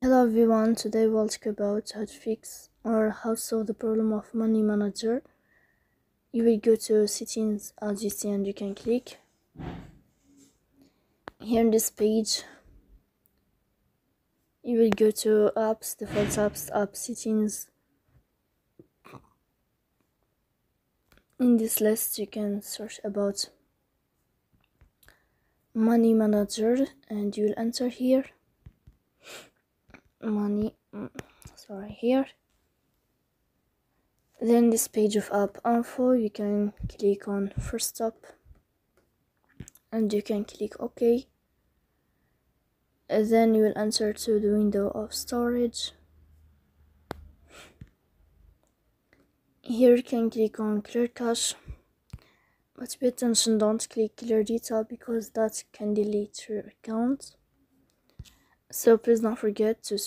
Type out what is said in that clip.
Hello everyone, today we'll talk about how to fix or how to solve the problem of Money Manager. You will go to settings as you see and you can click. Here in this page, you will go to apps, default apps, app settings. In this list you can search about Money Manager and you will enter here. Here. Then this page of app info, you can click on first stop and you can click OK. And then you will enter to the window of storage. Here you can click on clear cache, but pay attention, don't click clear data because that can delete your account. So please don't forget to